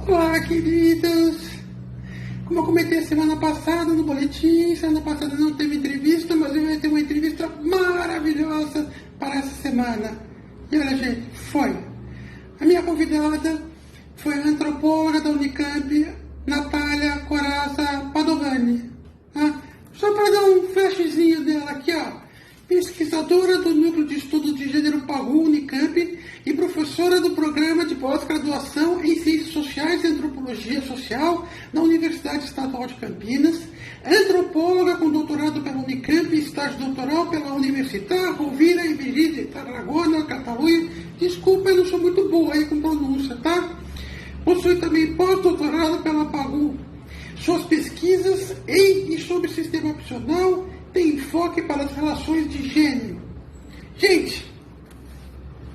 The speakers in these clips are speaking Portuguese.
Olá, queridos! Como eu comentei semana passada no boletim, semana passada não teve entrevista, mas eu ia ter uma entrevista maravilhosa para essa semana. E olha, gente, foi. A minha convidada foi a antropóloga da Unicamp, Natália Corazza Padovani. Tá? Só para dar um flashzinho dela aqui, ó. Pesquisadora do Núcleo de Estudos de Gênero PAGU Unicamp e professora do Programa de Pós-Graduação em Ciências Sociais e Antropologia Social na Universidade Estadual de Campinas, antropóloga com doutorado pela Unicamp e estágio doutoral pela Universitat Rovira e Virgili de Tarragona, Catalunha. Desculpa, eu não sou muito boa aí com pronúncia, tá? Possui também pós-doutorado pela PAGU. Suas pesquisas em e sobre o sistema opcional tem enfoque para as relações de gênero. Gente,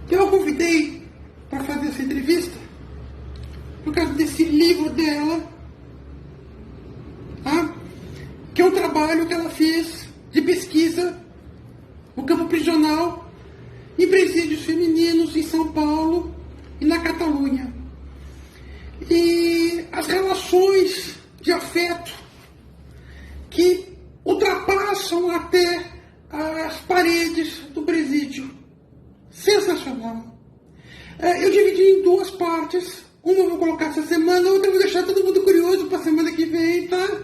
eu a convidei para fazer essa entrevista por causa desse livro dela, tá? Que é um trabalho que ela fez de pesquisa no campo prisional em presídios femininos em São Paulo e na Catalunha. E as relações de afeto que ultrapassam até as paredes do presídio. Sensacional. Eu dividi em duas partes. Uma eu vou colocar essa semana, a outra eu vou deixar todo mundo curioso para a semana que vem, tá?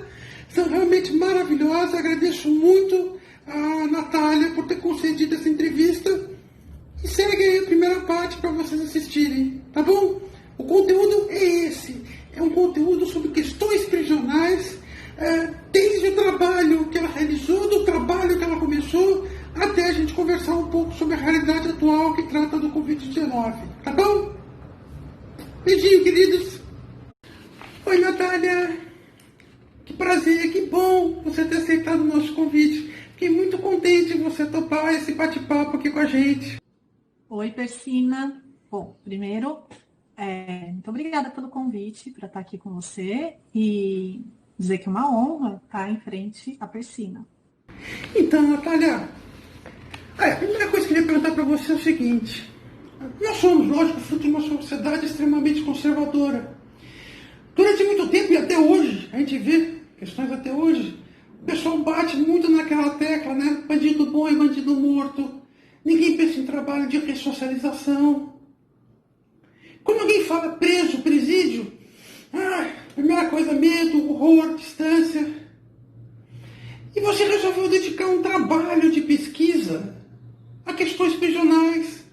São realmente maravilhosas. Agradeço muito a Natália por ter concedido essa entrevista. E segue aí a primeira parte para vocês assistirem, tá bom? O conteúdo é esse. É um conteúdo sobre questões prisionais, desde o trabalho que ela realizou, do trabalho que ela começou, até a gente conversar um pouco sobre a realidade atual que trata do Covid-19. Tá bom? Beijinho, queridos. Oi, Natália. Que prazer, que bom você ter aceitado o nosso convite. Fiquei muito contente em você topar esse bate-papo aqui com a gente. Oi, Persina. Bom, primeiro, muito obrigada pelo convite para estar aqui com você e dizer que é uma honra estar em frente à Persina. Então, Natália, a primeira coisa que eu queria perguntar para você é o seguinte. Nós somos, lógico, fruto de uma sociedade extremamente conservadora. Durante muito tempo e até hoje, a gente vê questões até hoje, o pessoal bate muito naquela tecla, né? Bandido bom e bandido morto. Ninguém pensa em trabalho de ressocialização. Quando alguém fala preso, presídio, primeira coisa, medo, horror, distância. E você resolveu dedicar um trabalho de pesquisa a questões prisionais.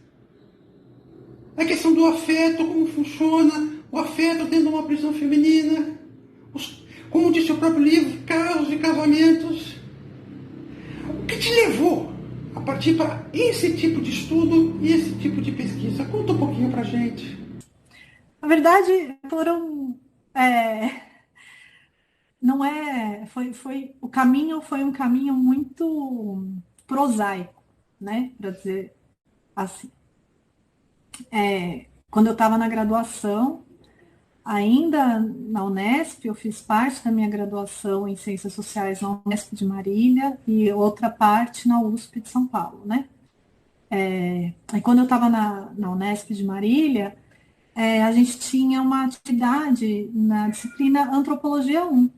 A questão do afeto, como funciona o afeto dentro de uma prisão feminina. Como disse o próprio livro, casos e casamentos. O que te levou a partir para esse tipo de estudo e esse tipo de pesquisa? Conta um pouquinho pra gente. Na verdade, não é, o caminho foi um caminho muito prosaico, né, para dizer assim. Quando eu estava na graduação, ainda na Unesp, eu fiz parte da minha graduação em Ciências Sociais na Unesp de Marília e outra parte na USP de São Paulo, né? Aí quando eu estava na Unesp de Marília, a gente tinha uma atividade na disciplina Antropologia 1,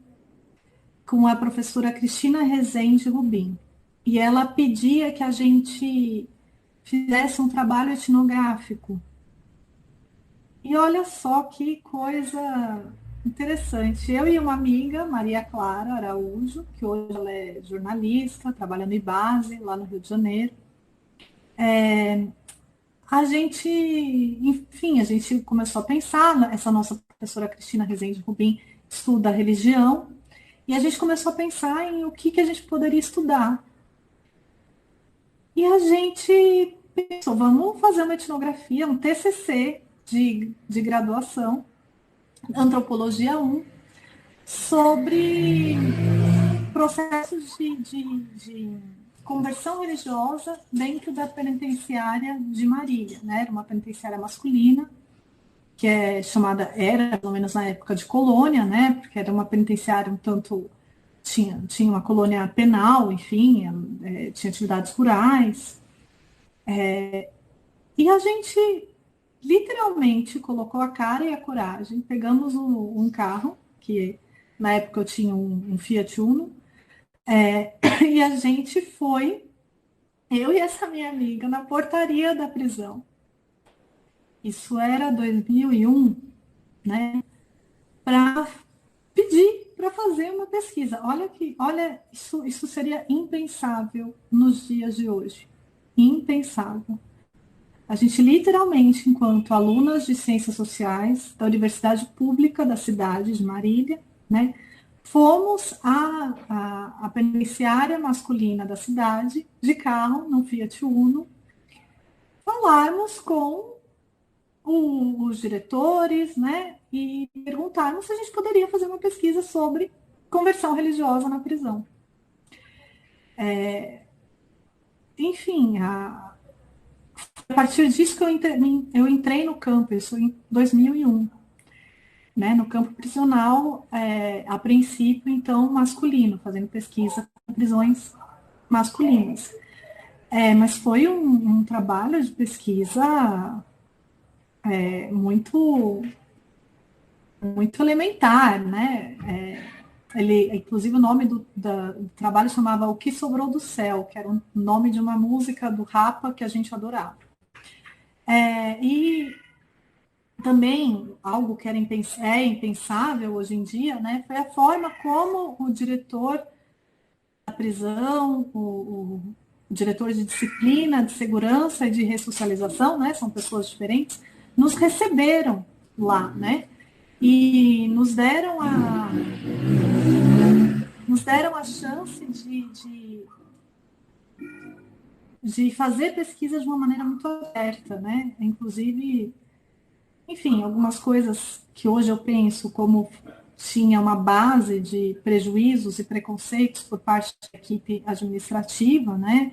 com a professora Cristina Rezende Rubim. E ela pedia que a gente fizesse um trabalho etnográfico. E olha só que coisa interessante. Eu e uma amiga, Maria Clara Araújo, que hoje ela é jornalista, trabalha no IBASE, lá no Rio de Janeiro. A gente começou a pensar, essa nossa professora Cristina Rezende Rubim estuda religião, e a gente começou a pensar em o que a gente poderia estudar. E a gente pensou, vamos fazer uma etnografia, um TCC de graduação, Antropologia 1, sobre processos de conversão religiosa dentro da penitenciária de Marília, né? Era uma penitenciária masculina, que era, pelo menos na época de colônia, né? Porque era uma penitenciária um tanto, tinha uma colônia penal, enfim, tinha atividades rurais. E a gente literalmente colocou a cara e a coragem, pegamos um carro, que na época eu tinha um Fiat Uno, e a gente foi, eu e essa minha amiga, na portaria da prisão. Isso era 2001, né? Para pedir para fazer uma pesquisa. Olha, isso seria impensável nos dias de hoje. Impensável. A gente literalmente, enquanto alunas de ciências sociais da Universidade Pública da cidade de Marília, né, fomos à penitenciária masculina da cidade, de carro, no Fiat Uno, falarmos com os diretores, né, e perguntarmos se a gente poderia fazer uma pesquisa sobre conversão religiosa na prisão. Enfim, a partir disso que eu entrei no campo, isso em 2001, né, no campo prisional, a princípio, então, masculino, fazendo pesquisa em prisões masculinas. Mas foi um trabalho de pesquisa muito, muito elementar, né? Inclusive, o nome do trabalho chamava O Que Sobrou do Céu, que era o nome de uma música do Rapa que a gente adorava. E também algo que é impensável hoje em dia, né, foi a forma como o diretor da prisão, o diretor de disciplina, de segurança e de ressocialização, né, são pessoas diferentes, nos receberam lá, né, e nos deram a chance de fazer pesquisa de uma maneira muito aberta, né, inclusive, enfim, algumas coisas que hoje eu penso como tinha uma base de prejuízos e preconceitos por parte da equipe administrativa, né,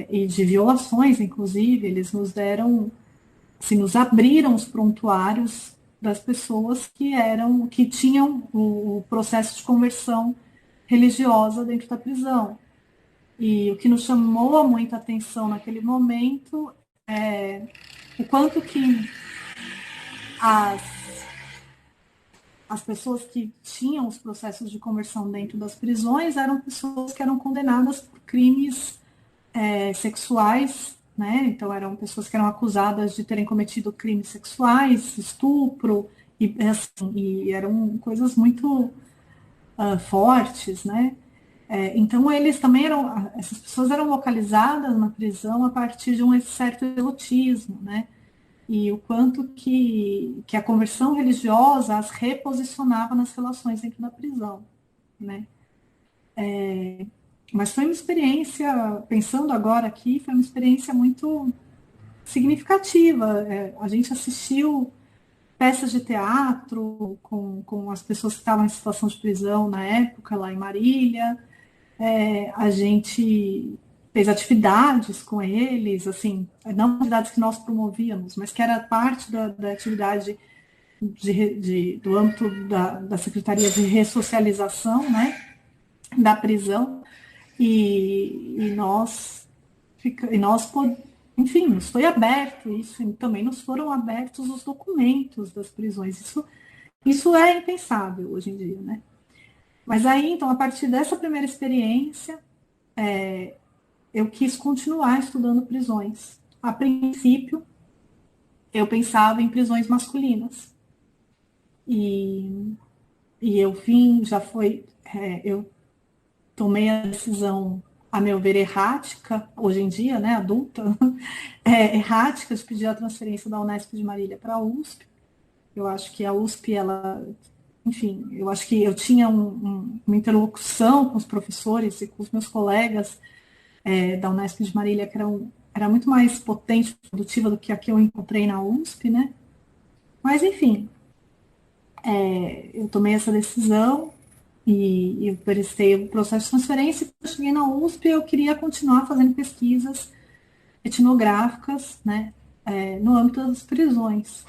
e de violações, inclusive, eles nos deram, assim, nos abriram os prontuários das pessoas que tinham o processo de conversão religiosa dentro da prisão. E o que nos chamou muita atenção naquele momento é o quanto que as pessoas que tinham os processos de conversão dentro das prisões eram pessoas que eram condenadas por crimes sexuais, né? Então eram pessoas que eram acusadas de terem cometido crimes sexuais, estupro, e eram coisas muito fortes, né? Então eles também essas pessoas eram localizadas na prisão a partir de um certo erotismo, né? E o quanto que a conversão religiosa as reposicionava nas relações dentro da prisão, né? Mas foi uma experiência, pensando agora aqui, foi uma experiência muito significativa. A gente assistiu peças de teatro com as pessoas que estavam em situação de prisão na época, lá em Marília. A gente fez atividades com eles, assim, não atividades que nós promovíamos, mas que era parte da atividade do âmbito da Secretaria de Ressocialização, né, da prisão, e nós, enfim, nos foi aberto isso, e também nos foram abertos os documentos das prisões. Isso é impensável hoje em dia, né? Mas aí, então, a partir dessa primeira experiência, eu quis continuar estudando prisões. A princípio, eu pensava em prisões masculinas. E eu eu tomei a decisão, a meu ver, errática, hoje em dia, né, adulta, errática de pedir a transferência da Unesp de Marília para a USP. Eu acho que a USP, enfim, eu acho que eu tinha uma interlocução com os professores e com os meus colegas da Unesp de Marília que era muito mais potente e produtiva do que a que eu encontrei na USP, né? Mas, enfim, eu tomei essa decisão e eu prestei o processo de transferência. E quando eu cheguei na USP, eu queria continuar fazendo pesquisas etnográficas, né, no âmbito das prisões.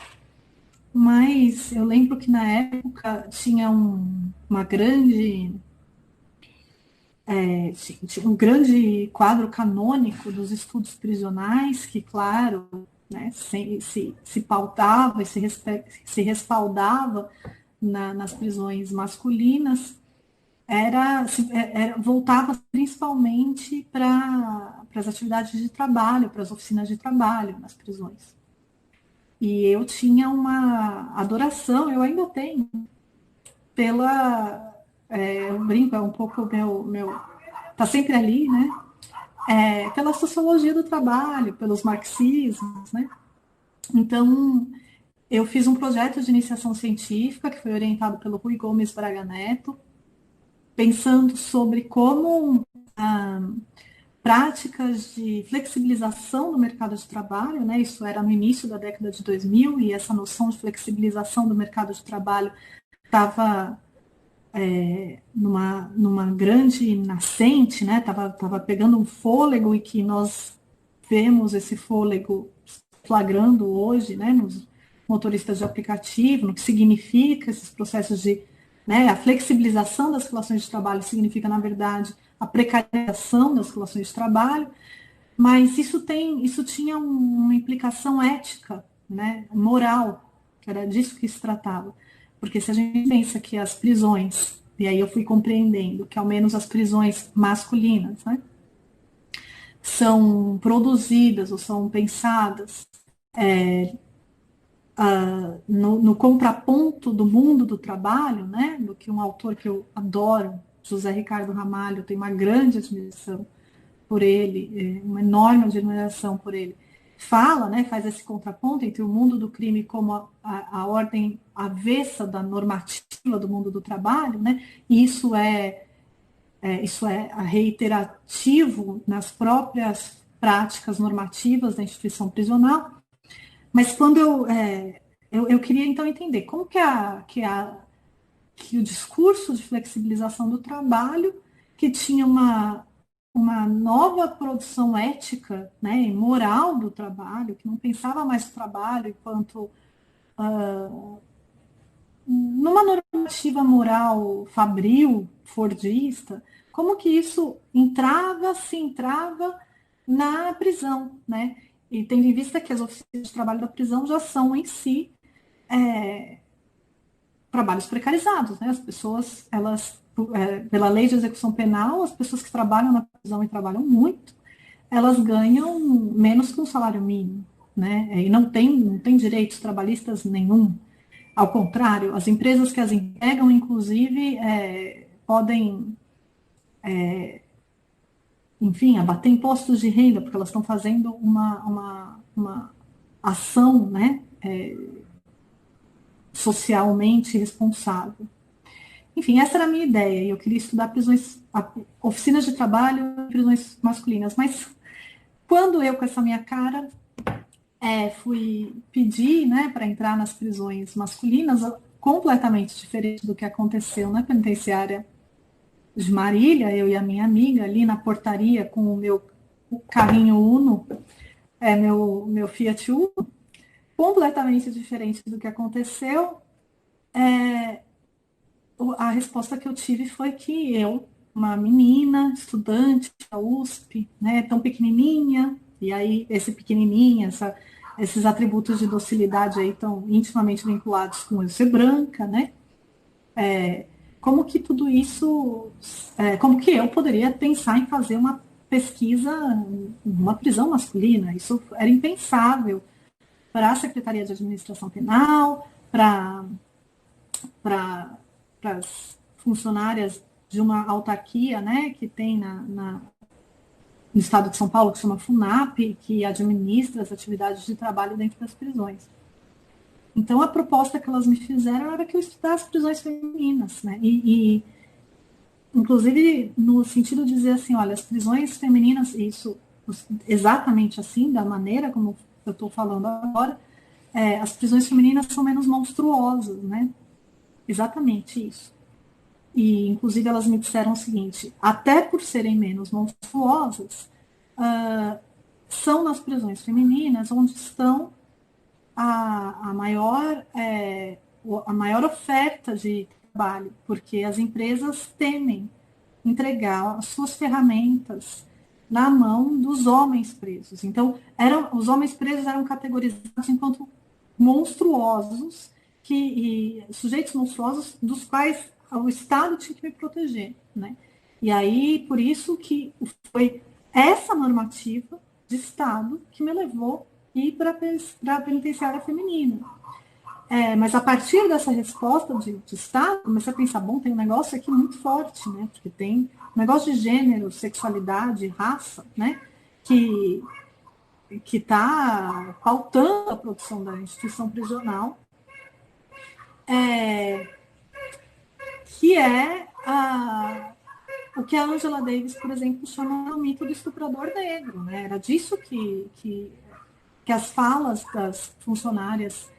Mas eu lembro que na época tinha um grande quadro canônico dos estudos prisionais, que, claro, né, se pautava e se respaldava nas prisões masculinas, voltava principalmente para as atividades de trabalho, para as oficinas de trabalho nas prisões. E eu tinha uma adoração, eu ainda tenho, eu brinco, é um pouco tá sempre ali, né? Pela sociologia do trabalho, pelos marxismos, né? Então, eu fiz um projeto de iniciação científica que foi orientado pelo Rui Gomes Braga Neto, pensando sobre como práticas de flexibilização do mercado de trabalho, né? Isso era no início da década de 2000 e essa noção de flexibilização do mercado de trabalho estava numa grande nascente, né? Tava pegando um fôlego e que nós vemos esse fôlego flagrando hoje, né? Nos motoristas de aplicativo, no que significa esses processos de, né? A flexibilização das relações de trabalho significa, na verdade, a precarização das relações de trabalho, mas isso tinha uma implicação ética, né? Moral, que era disso que se tratava. Porque se a gente pensa que as prisões, e aí eu fui compreendendo que ao menos as prisões masculinas, né, são produzidas ou são pensadas no contraponto do mundo do trabalho, né, do que um autor que eu adoro, José Ricardo Ramalho, tem uma grande admiração por ele, uma enorme admiração por ele, fala, né, faz esse contraponto entre o mundo do crime como a ordem avessa da normativa do mundo do trabalho, né, e isso é reiterativo nas próprias práticas normativas da instituição prisional, mas quando eu queria então entender como que o discurso de flexibilização do trabalho, que tinha uma nova produção ética, né, e moral do trabalho, que não pensava mais o trabalho enquanto numa normativa moral fabril, fordista, como que isso se entrava na prisão, né? E tendo em vista que as oficinas de trabalho da prisão já são em si trabalhos precarizados, né? As pessoas, pela lei de execução penal, as pessoas que trabalham na prisão e trabalham muito, elas ganham menos que um salário mínimo, né? E não tem direitos trabalhistas nenhum. Ao contrário, as empresas que as empregam, inclusive, podem, enfim, abater impostos de renda, porque elas estão fazendo uma ação, né, socialmente responsável. Enfim, essa era a minha ideia, e eu queria estudar oficinas de trabalho e prisões masculinas, mas quando eu, com essa minha cara, fui pedir, né, para entrar nas prisões masculinas, completamente diferente do que aconteceu na penitenciária de Marília, eu e a minha amiga ali na portaria com o meu carrinho Uno, meu Fiat Uno, completamente diferente do que aconteceu. A resposta que eu tive foi que eu, uma menina, estudante da USP, né, tão pequenininha, e aí esse pequenininha, esses atributos de docilidade aí estão intimamente vinculados com eu ser branca, né? Como que tudo isso, como que eu poderia pensar em fazer uma pesquisa numa prisão masculina? Isso era impensável para a Secretaria de Administração Penal, para as funcionárias de uma autarquia, né, que tem no estado de São Paulo, que se chama FUNAP, que administra as atividades de trabalho dentro das prisões. Então, a proposta que elas me fizeram era que eu estudasse prisões femininas, né? Inclusive, no sentido de dizer assim, olha, as prisões femininas, isso exatamente assim, da maneira como eu estou falando agora, as prisões femininas são menos monstruosas, né? Exatamente isso. E, inclusive, elas me disseram o seguinte, até por serem menos monstruosas, são nas prisões femininas onde estão a maior oferta de porque as empresas temem entregar as suas ferramentas na mão dos homens presos. Então, os homens presos eram categorizados enquanto monstruosos, sujeitos monstruosos dos quais o Estado tinha que me proteger, né? E aí, por isso que foi essa normativa de Estado que me levou a ir para a penitenciária feminina. Mas a partir dessa resposta de Estado, comecei a pensar, bom, tem um negócio aqui muito forte, né? Porque tem um negócio de gênero, sexualidade, raça, né? Que está pautando a produção da instituição prisional, que é o que a Angela Davis, por exemplo, chama o mito do estuprador negro, né? Era disso que as falas das funcionárias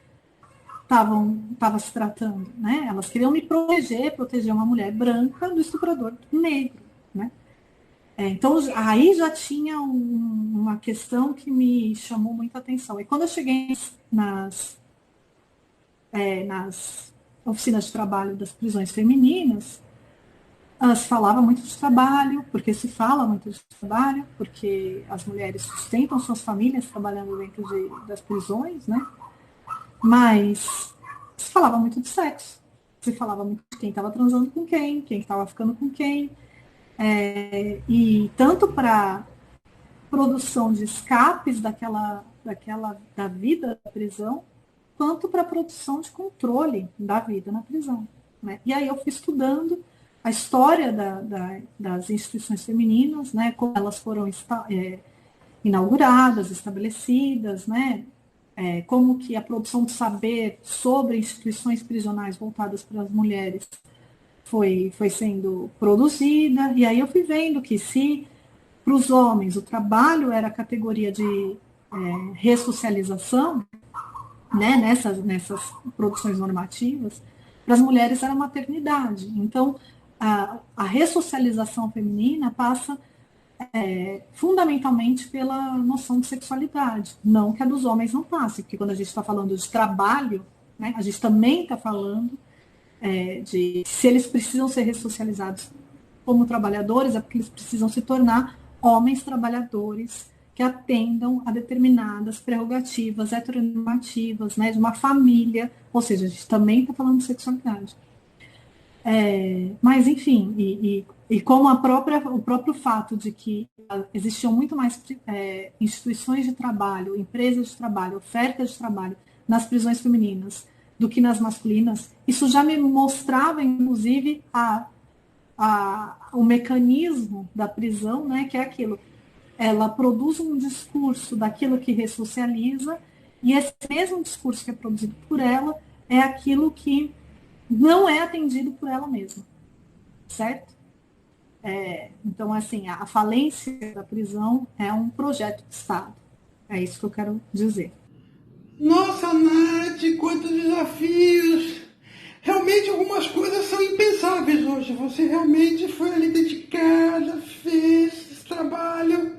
estavam se tratando, né? Elas queriam me proteger uma mulher branca do estuprador negro, né? Então, aí já tinha uma questão que me chamou muita atenção. E quando eu cheguei nas oficinas de trabalho das prisões femininas, se falava muito de trabalho, porque se fala muito de trabalho, porque as mulheres sustentam suas famílias trabalhando dentro das prisões, né? Mas se falava muito de sexo, se falava muito de quem estava transando com quem estava ficando com quem, e tanto para produção de escapes da vida da prisão, quanto para produção de controle da vida na prisão, né? E aí eu fui estudando a história das instituições femininas, né, como elas foram inauguradas, estabelecidas, né, como que a produção de saber sobre instituições prisionais voltadas para as mulheres foi sendo produzida, e aí eu fui vendo que se para os homens o trabalho era a categoria de ressocialização, né, nessas produções normativas, para as mulheres era a maternidade. Então, a ressocialização feminina passa fundamentalmente pela noção de sexualidade, não que a dos homens não passe, porque quando a gente está falando de trabalho, né, a gente também está falando de se eles precisam ser ressocializados como trabalhadores, é porque eles precisam se tornar homens trabalhadores que atendam a determinadas prerrogativas heteronormativas, né, de uma família, ou seja, a gente também está falando de sexualidade. Mas, enfim, e como o próprio fato de que existiam muito mais instituições de trabalho, empresas de trabalho, ofertas de trabalho nas prisões femininas do que nas masculinas, isso já me mostrava, inclusive, o mecanismo da prisão, né, que é aquilo. Ela produz um discurso daquilo que ressocializa, e esse mesmo discurso que é produzido por ela é aquilo que não é atendido por ela mesma, certo? Então, assim, a falência da prisão é um projeto de Estado. É isso que eu quero dizer. Nossa, Nath, quantos desafios! Realmente algumas coisas são impensáveis hoje. Você realmente foi ali dedicada, fez esse trabalho.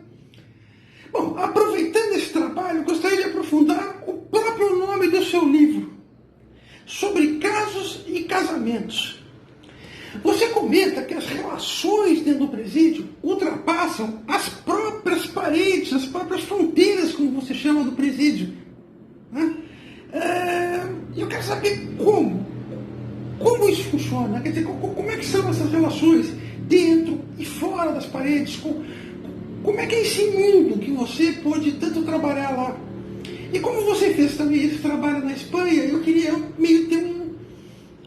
Bom, aproveitando esse trabalho, gostaria de aprofundar o próprio nome do seu livro, Sobre Casos e Casamentos. Você comenta que as relações dentro do presídio ultrapassam as próprias paredes, as próprias fronteiras, como você chama, do presídio. Eu quero saber como isso funciona, quer dizer, como é que são essas relações dentro e fora das paredes, como é que é esse mundo que você pôde tanto trabalhar lá. E como você fez também esse trabalho na Espanha, eu queria meio ter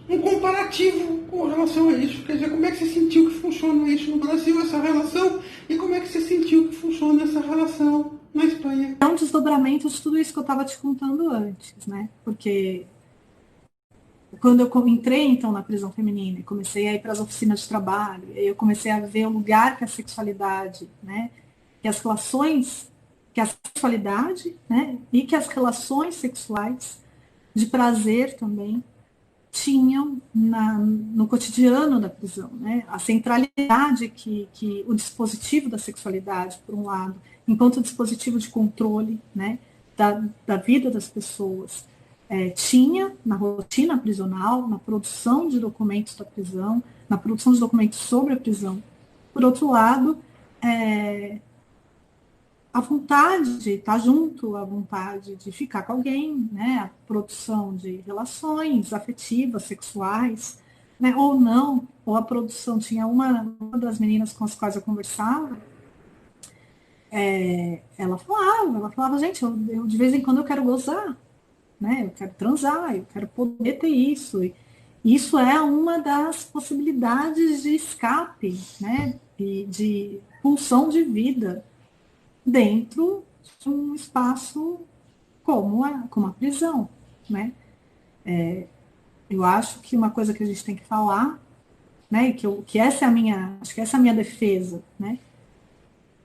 um comparativo com relação a isso. Quer dizer, como é que você sentiu que funciona isso no Brasil, essa relação, e como é que você sentiu que funciona essa relação na Espanha? É um desdobramento de tudo isso que eu estava te contando antes, né? Porque quando eu entrei, então, na prisão feminina e comecei a ir para as oficinas de trabalho, eu comecei a ver o lugar que a sexualidade, né, que as relações, que a sexualidade, né, e que as relações sexuais de prazer também tinham no cotidiano da prisão, né? A centralidade que o dispositivo da sexualidade, por um lado, enquanto dispositivo de controle, né, da vida das pessoas, tinha na rotina prisional, na produção de documentos da prisão, na produção de documentos sobre a prisão. Por outro lado, a vontade de estar junto, a vontade de ficar com alguém, né? A produção de relações afetivas, sexuais, né? Ou não, ou a produção, tinha uma das meninas com as quais eu conversava, ela falava, gente, eu de vez em quando eu quero gozar, né? Eu quero transar, eu quero poder ter isso. E isso é uma das possibilidades de escape, né? E de pulsão de vida dentro de um espaço como a prisão, né? Eu acho que uma coisa que a gente tem que falar, né? E que essa é a minha, acho que essa é a minha defesa, né?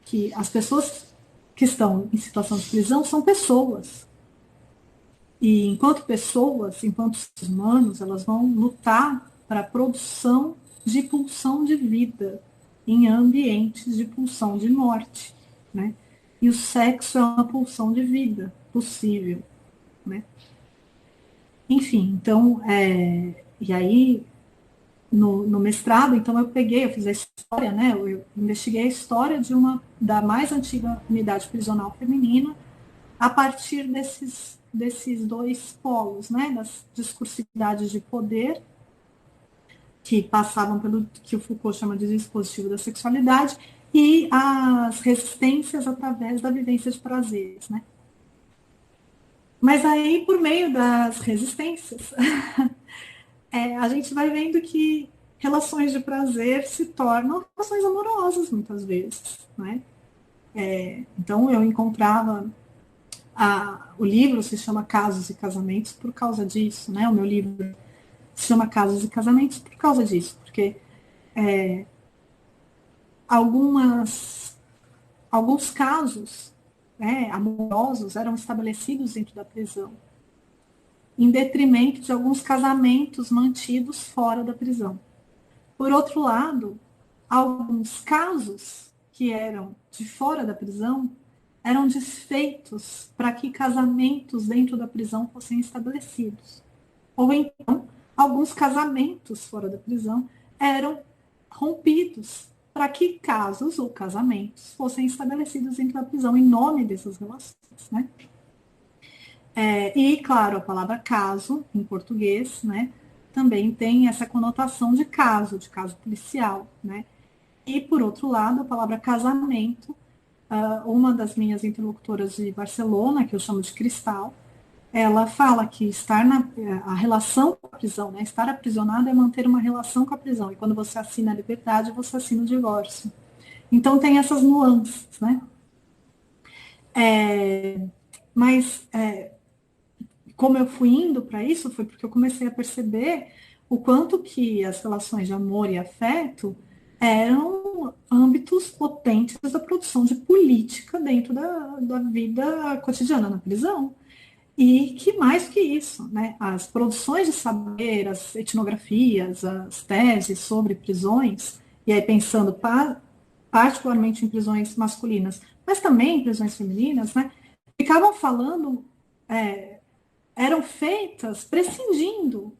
Que as pessoas que estão em situação de prisão são pessoas. E enquanto pessoas, enquanto seres humanos, elas vão lutar para a produção de pulsão de vida em ambientes de pulsão de morte, né? E o sexo é uma pulsão de vida possível, né? Enfim, então, e aí no mestrado, então eu fiz a história, né? Eu investiguei a história da mais antiga unidade prisional feminina a partir desses dois polos, né? Das discursividades de poder que passavam pelo que o Foucault chama de dispositivo da sexualidade e as resistências através da vivência de prazeres, né? Mas aí, por meio das resistências, a gente vai vendo que relações de prazer se tornam relações amorosas, muitas vezes, né? Então, eu encontrava... o livro se chama Casos e Casamentos por causa disso, né? O meu livro se chama Casos e Casamentos por causa disso, porque alguns casos, né, amorosos eram estabelecidos dentro da prisão, em detrimento de alguns casamentos mantidos fora da prisão. Por outro lado, alguns casos que eram de fora da prisão eram desfeitos para que casamentos dentro da prisão fossem estabelecidos. Ou então, alguns casamentos fora da prisão eram rompidos para que casos ou casamentos fossem estabelecidos dentro da prisão em nome dessas relações, né? E, claro, a palavra caso, em português, né, também tem essa conotação de caso policial, né? E, por outro lado, a palavra casamento, uma das minhas interlocutoras de Barcelona, que eu chamo de Cristal, ela fala que a relação com a prisão, né, estar aprisionado é manter uma relação com a prisão, e quando você assina a liberdade, você assina o divórcio. Então, tem essas nuances, né? Mas como eu fui indo para isso, foi porque eu comecei a perceber o quanto que as relações de amor e afeto eram âmbitos potentes da produção de política dentro da vida cotidiana na prisão. E que mais que isso, né? As produções de saber, as etnografias, as teses sobre prisões, e aí pensando particularmente em prisões masculinas, mas também em prisões femininas, né? Ficavam falando, eram feitas prescindindo,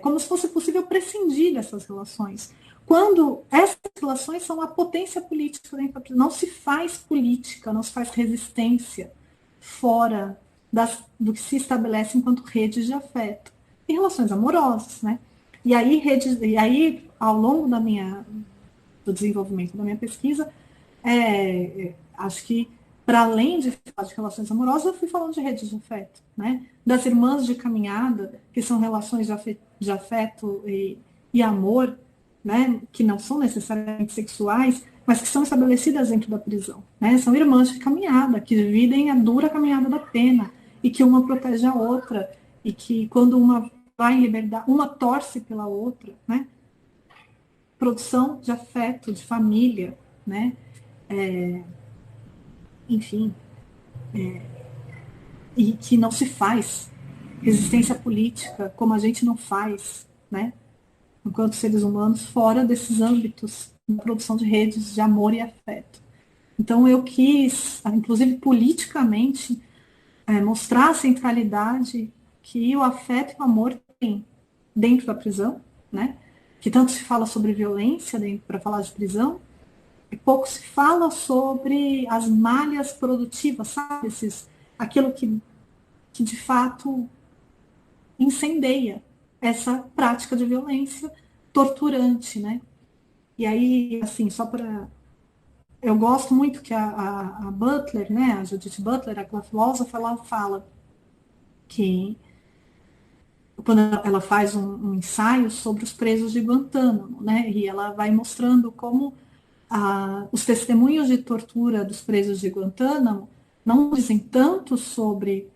como se fosse possível prescindir dessas relações. Quando essas relações são a potência política dentro da prisão, não se faz política, não se faz resistência fora do que se estabelece enquanto redes de afeto e relações amorosas, né? E aí ao longo do desenvolvimento da minha pesquisa, acho que para além de falar de relações amorosas, eu fui falando de redes de afeto, né? Das irmãs de caminhada, que são relações de afeto e amor, né? Que não são necessariamente sexuais, mas que são estabelecidas dentro da prisão, né? São irmãs de caminhada, que dividem a dura caminhada da pena, e que uma protege a outra, e que quando uma vai em liberdade, uma torce pela outra, né? Produção de afeto, de família, né? Enfim, e que não se faz resistência política como a gente não faz, né? Enquanto seres humanos, fora desses âmbitos da produção de redes de amor e afeto. Então eu quis, inclusive politicamente, mostrar a centralidade que o afeto e o amor têm dentro da prisão, né? Que tanto se fala sobre violência para falar de prisão, pouco se fala sobre as malhas produtivas, sabe? Aquilo que de fato incendeia essa prática de violência torturante, né? E aí, assim, só para... Eu gosto muito que a Butler, né, a Judith Butler, aquela filósofa, ela fala que quando ela faz um ensaio sobre os presos de Guantánamo, né, e ela vai mostrando como os testemunhos de tortura dos presos de Guantánamo não dizem tanto sobre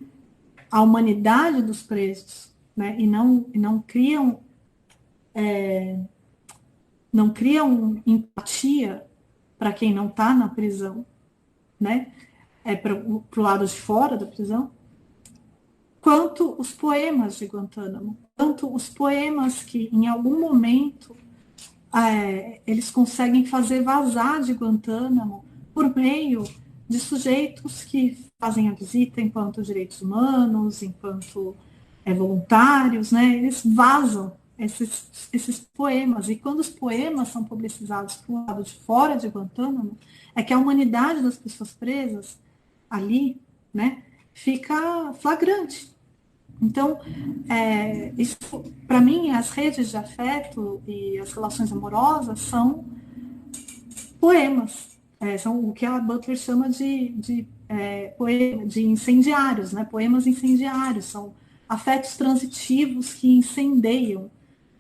a humanidade dos presos, né, e não criam empatia para quem não está na prisão, né, para o lado de fora da prisão, quanto os poemas de Guantánamo, quanto os poemas que em algum momento eles conseguem fazer vazar de Guantánamo por meio de sujeitos que fazem a visita enquanto direitos humanos, enquanto voluntários, né? Eles vazam esses poemas. E quando os poemas são publicizados para o lado de fora de Guantánamo, é que a humanidade das pessoas presas ali, né, fica flagrante. Então, isso, para mim, as redes de afeto e as relações amorosas são poemas, são o que a Butler chama de incendiários, né? Poemas incendiários, são afetos transitivos que incendeiam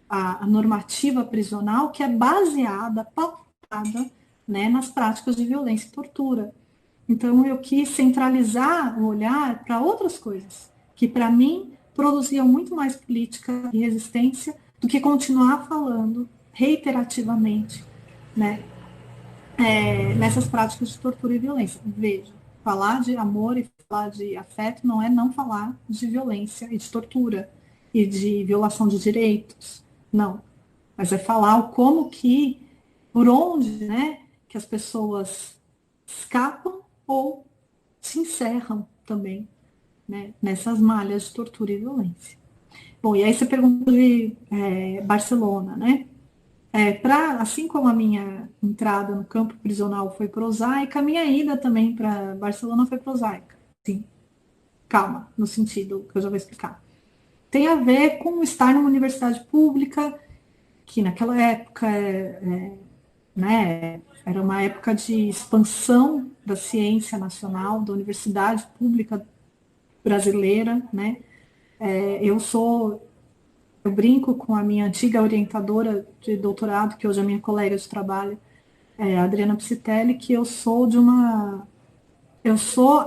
a normativa prisional, que é baseada, pautada, né, nas práticas de violência e tortura. Então, eu quis centralizar o olhar para outras coisas, que para mim produziam muito mais política e resistência do que continuar falando reiterativamente, né, nessas práticas de tortura e violência. Veja, falar de amor e falar de afeto não é não falar de violência e de tortura e de violação de direitos, não. Mas é falar o como que, por onde, né, que as pessoas escapam ou se encerram também, né, nessas malhas de tortura e violência. Bom, e aí você perguntou de Barcelona, né? Assim como a minha entrada no campo prisional foi prosaica, a minha ida também para Barcelona foi prosaica. Sim, calma, no sentido que eu já vou explicar. Tem a ver com estar numa universidade pública, que naquela época né, era uma época de expansão da ciência nacional, da universidade pública brasileira, né? Eu brinco com a minha antiga orientadora de doutorado, que hoje é minha colega de trabalho, Adriana Psitelli, que eu sou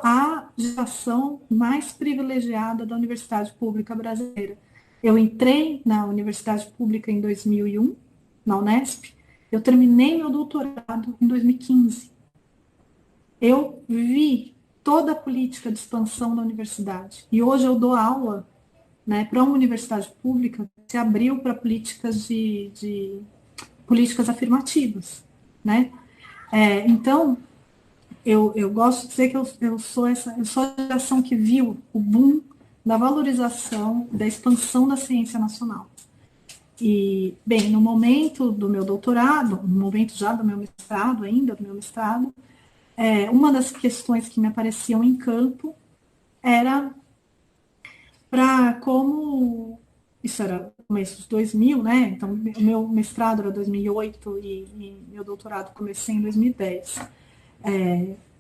a geração mais privilegiada da Universidade Pública Brasileira. Eu entrei na Universidade Pública em 2001, na Unesp, eu terminei meu doutorado em 2015. Eu vi toda a política de expansão da universidade. E hoje eu dou aula, né, para uma universidade pública que se abriu para políticas de políticas afirmativas, né? Então, eu gosto de dizer que eu sou a geração que viu o boom da valorização, da expansão da ciência nacional. E, bem, no momento do meu doutorado, no momento já do meu mestrado, uma das questões que me apareciam em campo era para como... Isso era no começo dos 2000, né? Então, o meu mestrado era 2008 e meu doutorado comecei em 2010.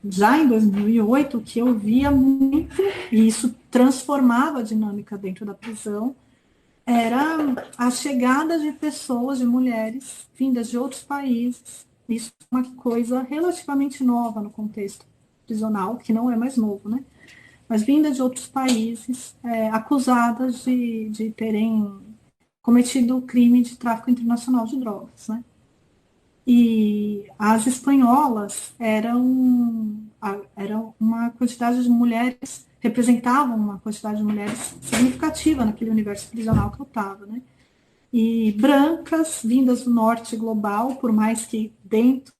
Já em 2008, o que eu via muito, e isso transformava a dinâmica dentro da prisão, era a chegada de pessoas, de mulheres, vindas de outros países. Isso é uma coisa relativamente nova no contexto prisional, que não é mais novo, né? Mas vindas de outros países, acusadas de terem cometido crime de tráfico internacional de drogas, né? E as espanholas eram uma quantidade de mulheres, representavam uma quantidade de mulheres significativa naquele universo prisional que eu estava, né? E brancas, vindas do norte global, por mais que dentro,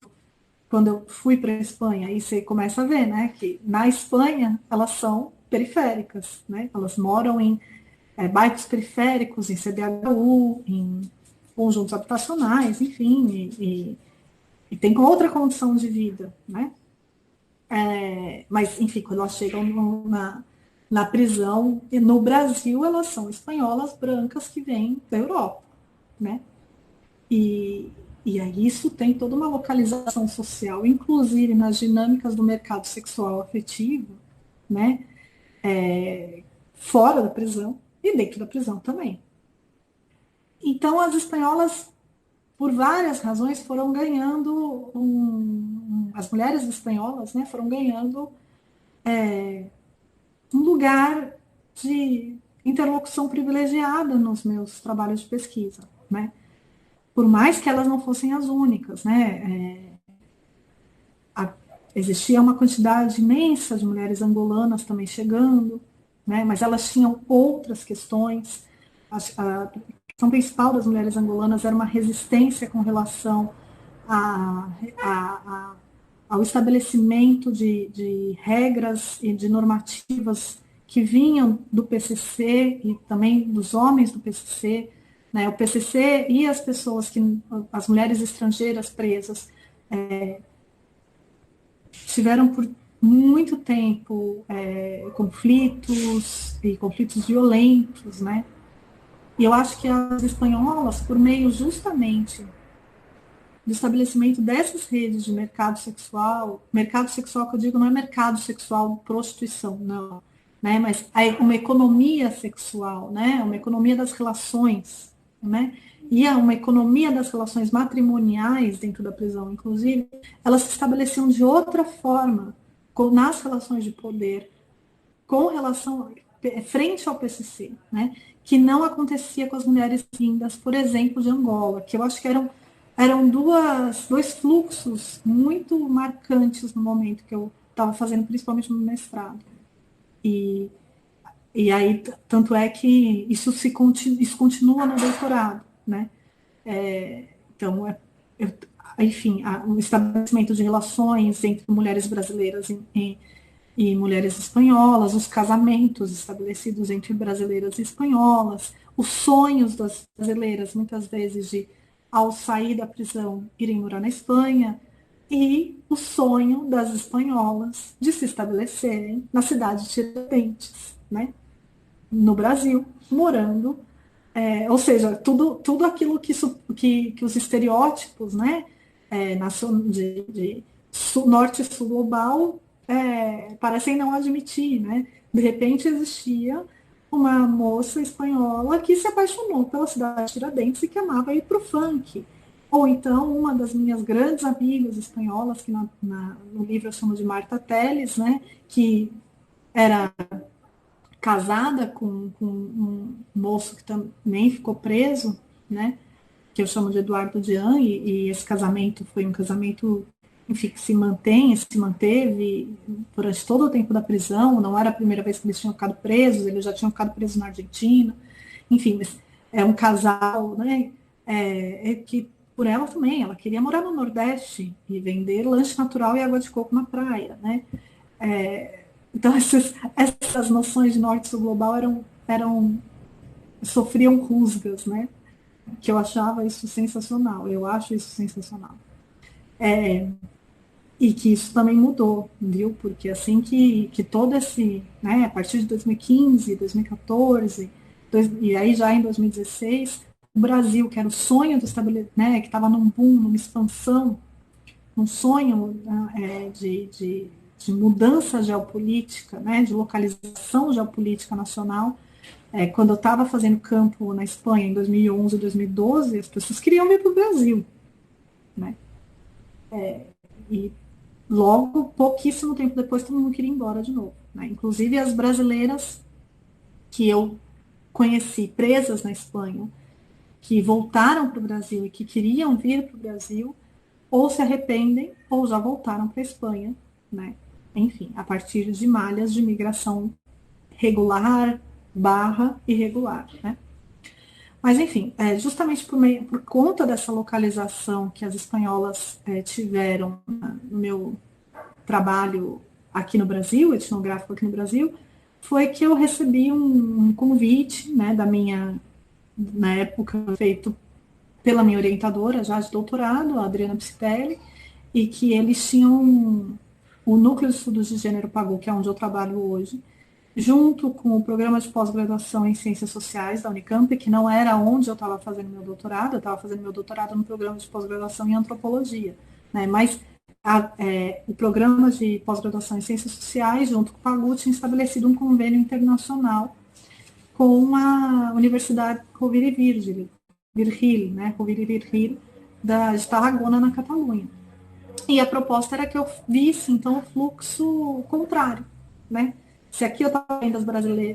quando eu fui para a Espanha, aí você começa a ver, né, que na Espanha elas são periféricas, né? Elas moram em bairros periféricos, em CDHU, em conjuntos habitacionais, enfim, e tem outra condição de vida, né? Mas, enfim, quando elas chegam na prisão, no Brasil, elas são espanholas brancas que vêm da Europa, né? E, e aí isso tem toda uma localização social, inclusive nas dinâmicas do mercado sexual afetivo, né? Fora da prisão e dentro da prisão também. Então, as espanholas, por várias razões, foram ganhando, as mulheres espanholas, né, foram ganhando um lugar de interlocução privilegiada nos meus trabalhos de pesquisa, né? Por mais que elas não fossem as únicas, né? Existia uma quantidade imensa de mulheres angolanas também chegando, né? Mas elas tinham outras questões. A questão principal das mulheres angolanas era uma resistência com relação ao estabelecimento de regras e de normativas que vinham do PCC e também dos homens do PCC, né? O PCC e as pessoas as mulheres estrangeiras presas tiveram por muito tempo conflitos violentos, né? E eu acho que as espanholas, por meio justamente do estabelecimento dessas redes de mercado sexual que eu digo não é mercado sexual prostituição, não, né? Mas uma economia sexual, né? Uma economia das relações, né? E uma economia das relações matrimoniais dentro da prisão, inclusive, elas se estabeleciam de outra forma nas relações de poder, com relação frente ao PCC, né? Que não acontecia com as mulheres vindas, por exemplo, de Angola, que eu acho que eram dois fluxos muito marcantes no momento que eu estava fazendo, principalmente no mestrado. E aí, tanto é que isso continua no doutorado, né? Então, enfim, o estabelecimento de relações entre mulheres brasileiras e mulheres espanholas, os casamentos estabelecidos entre brasileiras e espanholas, os sonhos das brasileiras, muitas vezes, de, ao sair da prisão, irem morar na Espanha, e o sonho das espanholas de se estabelecerem na cidade de Tiradentes, né? No Brasil, morando, ou seja, tudo aquilo que os estereótipos, né, de norte e sul global parecem não admitir, né? De repente existia uma moça espanhola que se apaixonou pela cidade de Tiradentes e que amava ir para o funk. Ou então uma das minhas grandes amigas espanholas, que no livro eu chamo de Marta Teles, né, que era casada com um moço que também ficou preso, né, que eu chamo de Eduardo Dian, e esse casamento foi um casamento, enfim, que se manteve durante todo o tempo da prisão. Não era a primeira vez que eles tinham ficado presos, eles já tinham ficado presos na Argentina, enfim, mas é um casal, né, que por ela também, ela queria morar no Nordeste e vender lanche natural e água de coco na praia, né? Então essas noções de norte e sul global sofriam rusgas, né? Que eu achava isso sensacional, eu acho isso sensacional. E que isso também mudou, viu? Porque assim que todo esse, né, a partir de 2015, 2014, e aí já em 2016, o Brasil, que era o sonho do estabelecimento, né, que estava num boom, numa expansão, num sonho de mudança geopolítica, né, de localização geopolítica nacional. Quando eu estava fazendo campo na Espanha em 2011, 2012, as pessoas queriam vir para o Brasil, né? E logo, pouquíssimo tempo depois, todo mundo queria ir embora de novo, né? Inclusive as brasileiras que eu conheci presas na Espanha, que voltaram para o Brasil e que queriam vir para o Brasil, ou se arrependem ou já voltaram para a Espanha, né? Enfim, a partir de malhas de migração regular / irregular, né? Mas, enfim, justamente por conta dessa localização que as espanholas tiveram no meu trabalho aqui no Brasil, etnográfico aqui no Brasil, foi que eu recebi um convite, né, na época, feito pela minha orientadora já de doutorado, a Adriana Psitelli, e que eles tinham o Núcleo de Estudos de Gênero Pagu, que é onde eu trabalho hoje, junto com o programa de pós-graduação em Ciências Sociais da Unicamp, que não era onde eu estava fazendo meu doutorado, eu estava fazendo meu doutorado no programa de pós-graduação em Antropologia, né? Mas o programa de pós-graduação em Ciências Sociais, junto com o Pagu, tinha estabelecido um convênio internacional com a Universidade Rovira e Virgili, né? Rovira e Virgili, de Tarragona, na Catalunha. E a proposta era que eu visse, então, o fluxo contrário, né? Se aqui eu estava vendo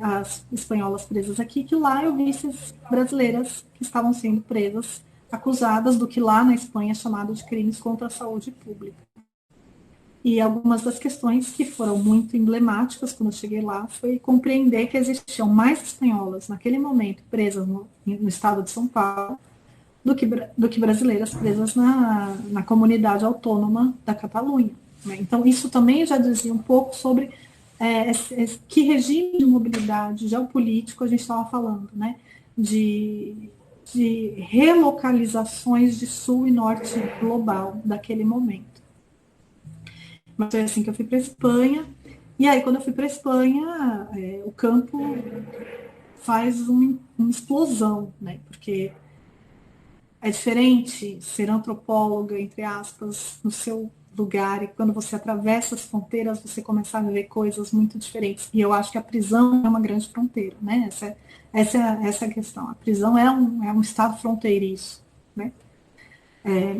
as espanholas presas aqui, que lá eu visse as brasileiras que estavam sendo presas, acusadas do que lá na Espanha é chamado de crimes contra a saúde pública. E algumas das questões que foram muito emblemáticas quando eu cheguei lá foi compreender que existiam mais espanholas naquele momento presas no estado de São Paulo do que brasileiras presas na comunidade autônoma da Catalunha, né? Então, isso também já dizia um pouco sobre que regime de mobilidade geopolítico a gente estava falando, né? De relocalizações de sul e norte global daquele momento. Mas foi assim que eu fui para a Espanha, e aí quando eu fui para a Espanha, o campo faz uma explosão, né? Porque é diferente ser antropóloga, entre aspas, no seu lugar, e quando você atravessa as fronteiras, você começa a ver coisas muito diferentes. E eu acho que a prisão é uma grande fronteira, né? Essa é a questão. A prisão é um estado fronteiriço, né?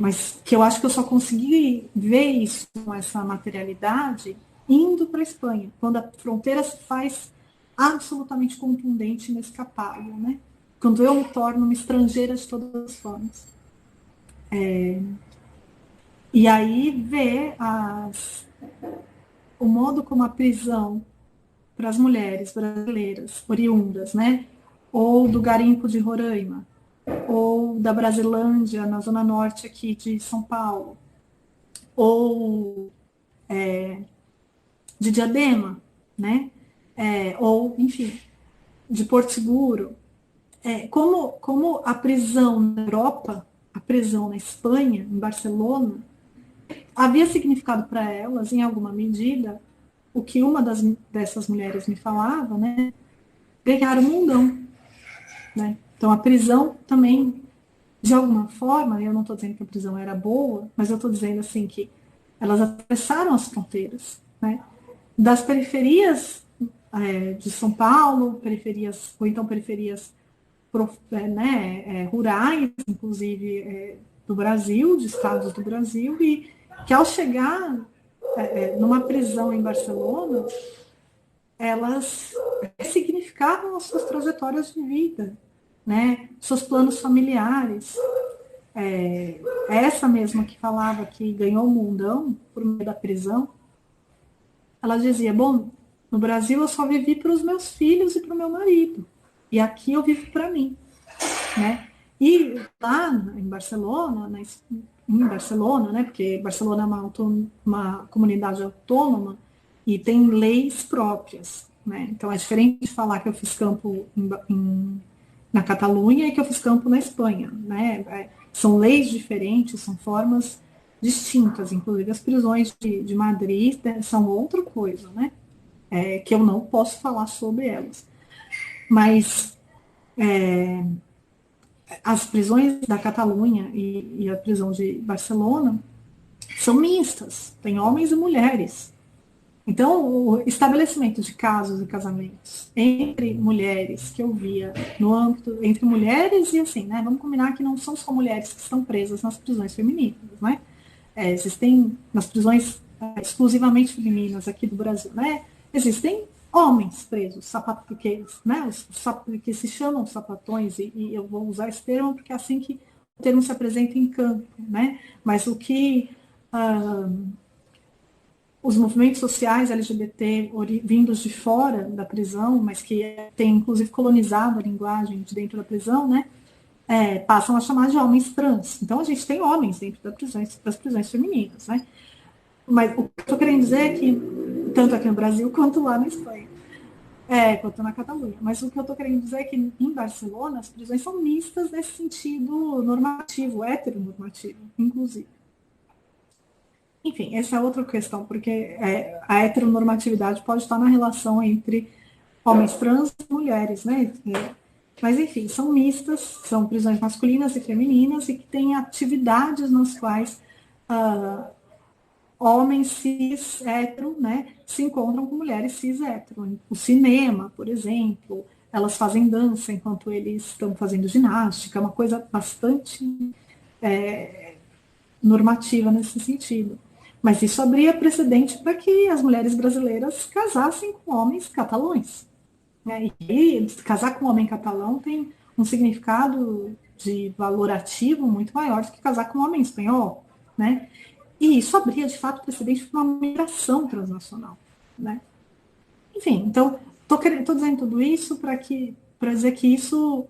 Mas que eu acho que eu só consegui ver isso com essa materialidade indo para a Espanha, quando a fronteira se faz absolutamente contundente e inescapável, né? Quando eu me torno uma estrangeira de todas as formas. E aí ver o modo como a prisão para as mulheres brasileiras oriundas, né? Ou do garimpo de Roraima, ou da Brasilândia, na zona norte aqui de São Paulo, ou de Diadema, né? Ou, enfim, de Porto Seguro. Como a prisão na Europa, a prisão na Espanha, em Barcelona, havia significado para elas, em alguma medida, o que uma dessas mulheres me falava, né? Ganhar o mundão, né? Então a prisão também, de alguma forma, eu não estou dizendo que a prisão era boa, mas eu estou dizendo assim que elas atravessaram as fronteiras, né? Das periferias de São Paulo, periferias, ou então periferias rurais, inclusive do Brasil, de estados do Brasil, e que ao chegar numa prisão em Barcelona, elas significavam as suas trajetórias de vida, né? Seus planos familiares. Essa mesma que falava que ganhou o mundão por meio da prisão, ela dizia, bom, no Brasil eu só vivi para os meus filhos e para o meu marido, e aqui eu vivo para mim, né? E lá em Barcelona, né, porque Barcelona é uma comunidade autônoma e tem leis próprias, né? Então é diferente de falar que eu fiz campo na Catalunha e que eu fiz campo na Espanha, né? São leis diferentes, são formas distintas, inclusive as prisões de Madrid são outra coisa, né? Que eu não posso falar sobre elas. Mas as prisões da Catalunha e a prisão de Barcelona são mistas, tem homens e mulheres. Então, o estabelecimento de casos e casamentos entre mulheres que eu via no âmbito, entre mulheres e assim, né? Vamos combinar que não são só mulheres que estão presas nas prisões femininas, né? Existem nas prisões exclusivamente femininas aqui do Brasil, né? Existem homens presos, né? Que se chamam sapatões, e eu vou usar esse termo porque é assim que o termo se apresenta em campo, né? Mas o que os movimentos sociais LGBT vindos de fora da prisão, mas que têm inclusive colonizado a linguagem de dentro da prisão, né? Passam a chamar de homens trans. Então a gente tem homens dentro das prisões femininas, né? Mas o que eu estou querendo dizer é que, tanto aqui no Brasil quanto lá na Espanha, quanto na Catalunha, mas o que eu estou querendo dizer é que em Barcelona as prisões são mistas nesse sentido normativo, heteronormativo, inclusive. enfim, essa é outra questão, porque a heteronormatividade pode estar na relação entre homens trans e mulheres, né? Mas, enfim, são mistas, são prisões masculinas e femininas e que têm atividades nas quais homens cis hétero, né, se encontram com mulheres cis hétero. O cinema, por exemplo, elas fazem dança enquanto eles estão fazendo ginástica, é uma coisa bastante normativa nesse sentido. Mas isso abria precedente para que as mulheres brasileiras casassem com homens catalães. Né? E casar com um homem catalão tem um significado de valorativo muito maior do que casar com um homem espanhol. Né? E isso abria, de fato, precedente para uma migração transnacional. Né? Enfim, então, estou dizendo tudo isso para dizer que isso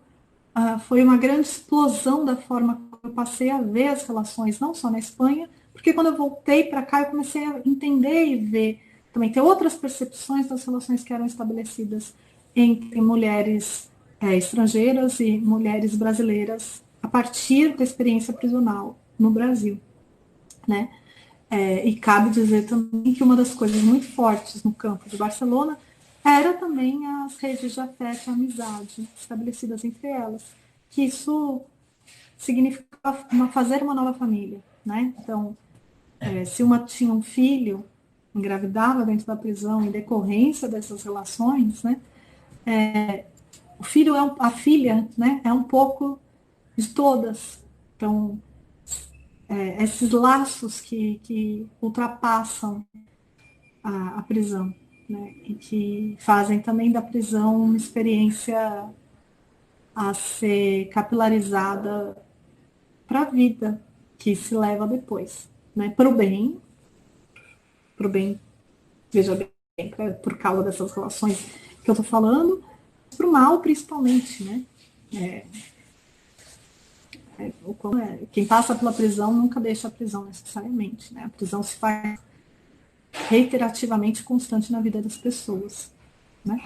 foi uma grande explosão da forma como eu passei a ver as relações, não só na Espanha, porque quando eu voltei para cá, eu comecei a entender e ver, também ter outras percepções das relações que eram estabelecidas entre mulheres estrangeiras e mulheres brasileiras a partir da experiência prisional no Brasil. Né? E cabe dizer também que uma das coisas muito fortes no campo de Barcelona era também as redes de afeto e amizade estabelecidas entre elas, que isso significava fazer uma nova família. Né? Então, se uma tinha um filho, engravidava dentro da prisão em decorrência dessas relações, né? O filho a filha, né? É um pouco de todas. Então, esses laços que ultrapassam a prisão, né? E que fazem também da prisão uma experiência a ser capilarizada para a vida que se leva depois, né? Para o bem, veja bem, por causa dessas relações que eu estou falando, para o mal principalmente, né? Quem passa pela prisão nunca deixa a prisão necessariamente, né? A prisão se faz reiterativamente constante na vida das pessoas, né?